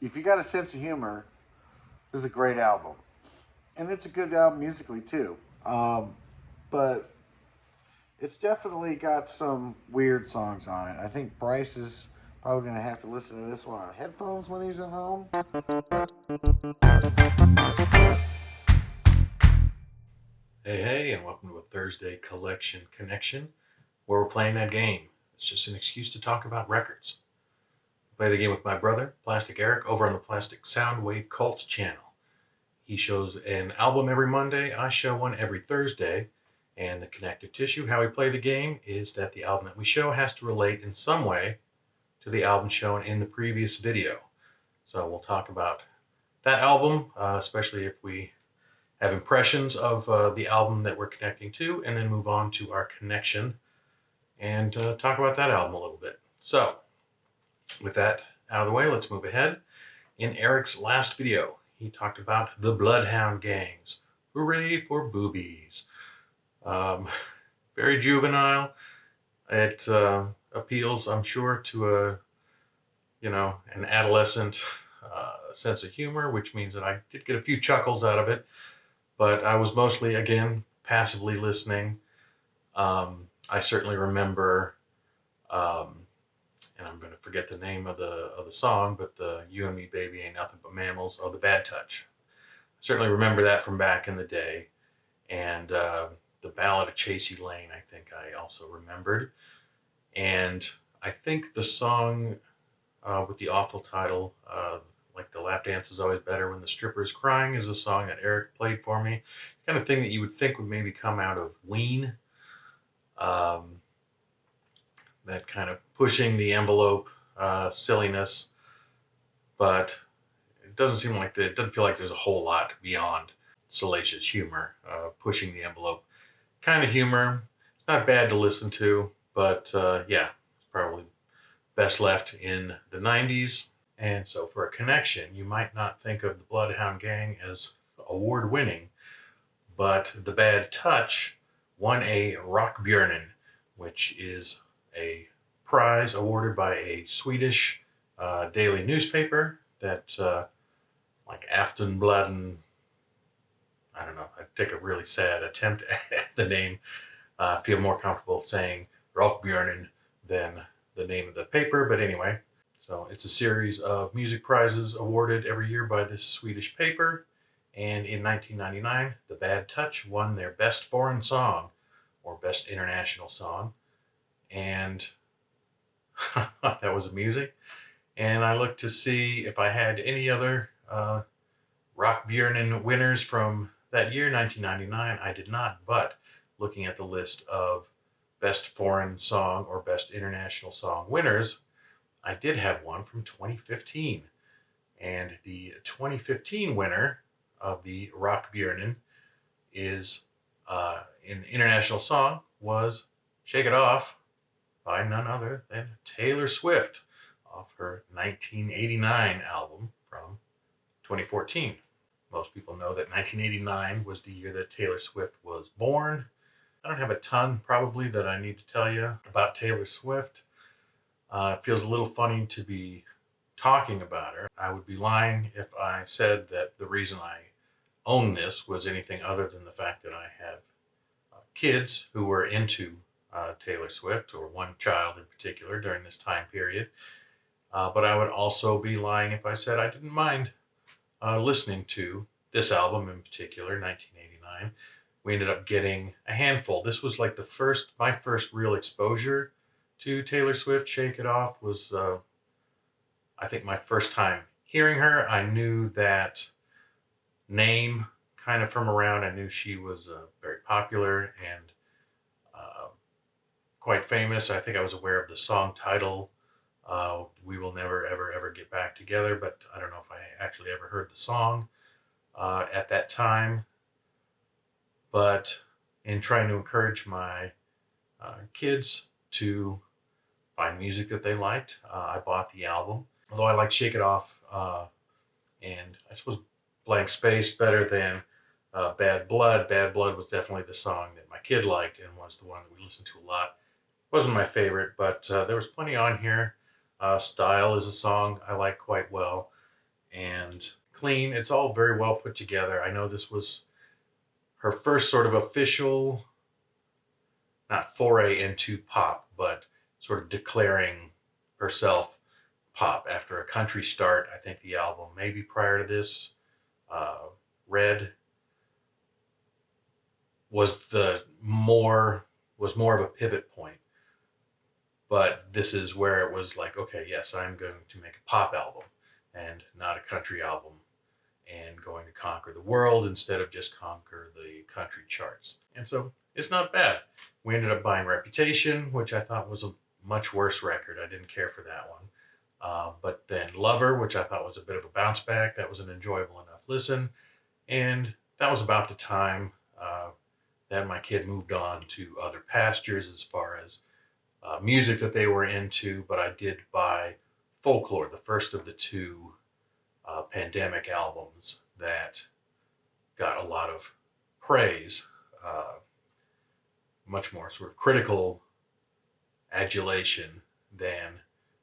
if you got a sense of humor, this is a great album, and it's a good album musically too. But it's definitely got some weird songs on it. I think Bryce is probably gonna have to listen to this one on headphones when he's at home. Hey, hey, and welcome to a Thursday Collection Connection where we're playing that game. It's just an excuse to talk about records. I play the game with my brother, Plastic Eric, over on the Plastic Soundwave Cults channel. He shows an album every Monday, I show one every Thursday, and the connective tissue, how we play the game, is that the album that we show has to relate in some way to the album shown in the previous video. So we'll talk about that album, especially if we have impressions of the album that we're connecting to, and then move on to our connection and talk about that album a little bit. So, with that out of the way, let's move ahead. In Eric's last video, he talked about the Bloodhound Gangs. Hooray for boobies. Um, Very juvenile. It appeals, I'm sure, to an adolescent sense of humor, which means that I did get a few chuckles out of it. But I was mostly, again, passively listening. I certainly remember, and I'm going to forget the name of the song, but the "You and Me, Baby, Ain't Nothing But Mammals" or "The Bad Touch." I certainly remember that from back in the day, and the Ballad of Chasey Lane. I think I also remembered, and I think the song with the awful title, like "The Lap Dance Is Always Better When the Stripper Is Crying," is a song that Eric played for me. Kind of thing that you would think would maybe come out of Ween. Um, that kind of pushing the envelope silliness, but it doesn't seem like it doesn't feel like there's a whole lot beyond salacious humor, pushing the envelope kind of humor. It's not bad to listen to, but yeah, it's probably best left in the 90s. And so for a connection, you might not think of the Bloodhound Gang as award winning, but The Bad Touch won a Rockbjörnen, which is a prize awarded by a Swedish daily newspaper that, like Aftonbladen, I don't know, I take a really sad attempt at the name. I feel more comfortable saying Rockbjörnen than the name of the paper, but anyway. So it's a series of music prizes awarded every year by this Swedish paper. And in 1999, The Bad Touch won their Best Foreign Song or Best International Song. And that was amusing. And I looked to see if I had any other Rockbjörnen winners from that year, 1999. I did not, but looking at the list of Best Foreign Song or Best International Song winners, I did have one from 2015. And the 2015 winner of the Rockbjörnen is in international song was "Shake It Off" by none other than Taylor Swift off her 1989 album from 2014. Most people know that 1989 was the year that Taylor Swift was born. I don't have a ton probably that I need to tell you about Taylor Swift. It feels a little funny to be talking about her. I would be lying if I said that the reason I own this was anything other than the fact that I have kids who were into Taylor Swift, or one child in particular during this time period. But I would also be lying if I said I didn't mind listening to this album in particular, 1989. We ended up getting a handful. This was like my first real exposure to Taylor Swift. "Shake It Off" was, I think, my first time hearing her. I knew that name kind of from around. I knew she was very popular and quite famous. I think I was aware of the song title, "We Will Never Ever Ever Get Back Together," but I don't know if I actually ever heard the song at that time. But in trying to encourage my kids to find music that they liked, I bought the album. Although I like "Shake It Off" and I suppose "Blank Space" better than "Bad Blood." "Bad Blood" was definitely the song that my kid liked and was the one that we listened to a lot. Wasn't my favorite, but there was plenty on here. "Style" is a song I like quite well. and clean. It's all very well put together. I know this was her first sort of official, not foray into pop, but sort of declaring herself pop after a country start. I think the album, maybe prior to this, uh, Red was more of a pivot point. But this is where it was like, okay, yes, I'm going to make a pop album and not a country album, and going to conquer the world instead of just conquer the country charts. And so it's not bad. We ended up buying Reputation, which I thought was a much worse record. I didn't care for that one. But then Lover, which I thought was a bit of a bounce back. That was an enjoyable enough listen. And that was about the time that my kid moved on to other pastures as far as music that they were into. But I did buy Folklore, the first of the two pandemic albums that got a lot of praise, much more sort of critical adulation than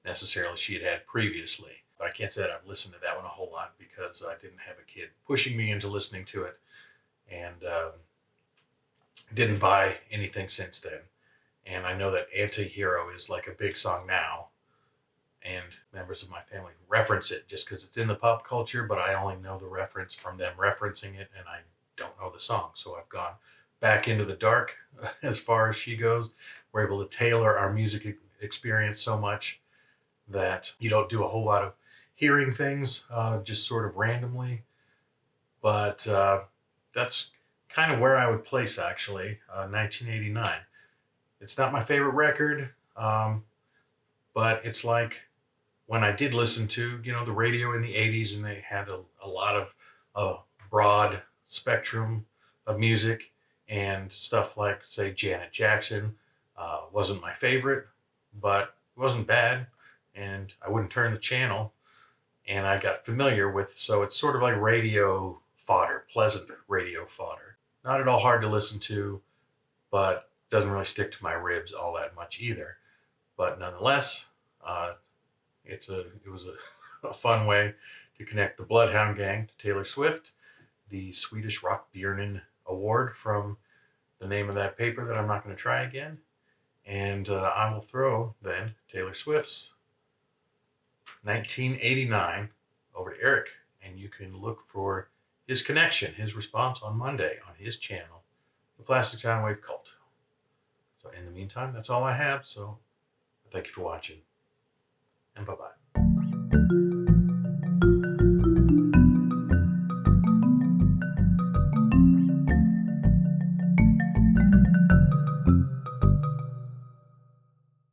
necessarily she had had previously. But I can't say that I've listened to that one a whole lot because I didn't have a kid pushing me into listening to it, and didn't buy anything since then. And I know that Anti-Hero is like a big song now, and members of my family reference it just because it's in the pop culture, but I only know the reference from them referencing it, and I don't know the song. So I've gone back into the dark as far as she goes. We're able to tailor our music experience so much that you don't do a whole lot of hearing things just sort of randomly. But that's kind of where I would place, actually, 1989. It's not my favorite record, but it's like when I did listen to, the radio in the 80s, and they had a lot of broad spectrum of music, and stuff like, say, Janet Jackson wasn't my favorite, but it wasn't bad, and I wouldn't turn the channel, and I got familiar with, so it's sort of like radio fodder, pleasant radio fodder. Not at all hard to listen to, but doesn't really stick to my ribs all that much either. But nonetheless, it was a fun way to connect the Bloodhound Gang to Taylor Swift, the Swedish Rock Björnen Award from the name of that paper that I'm not going to try again. And I will throw then Taylor Swift's 1989 over to Eric, and you can look for his connection, his response on Monday on his channel, The Plastic Soundwave Cult. So in the meantime, that's all I have. So thank you for watching, and bye-bye.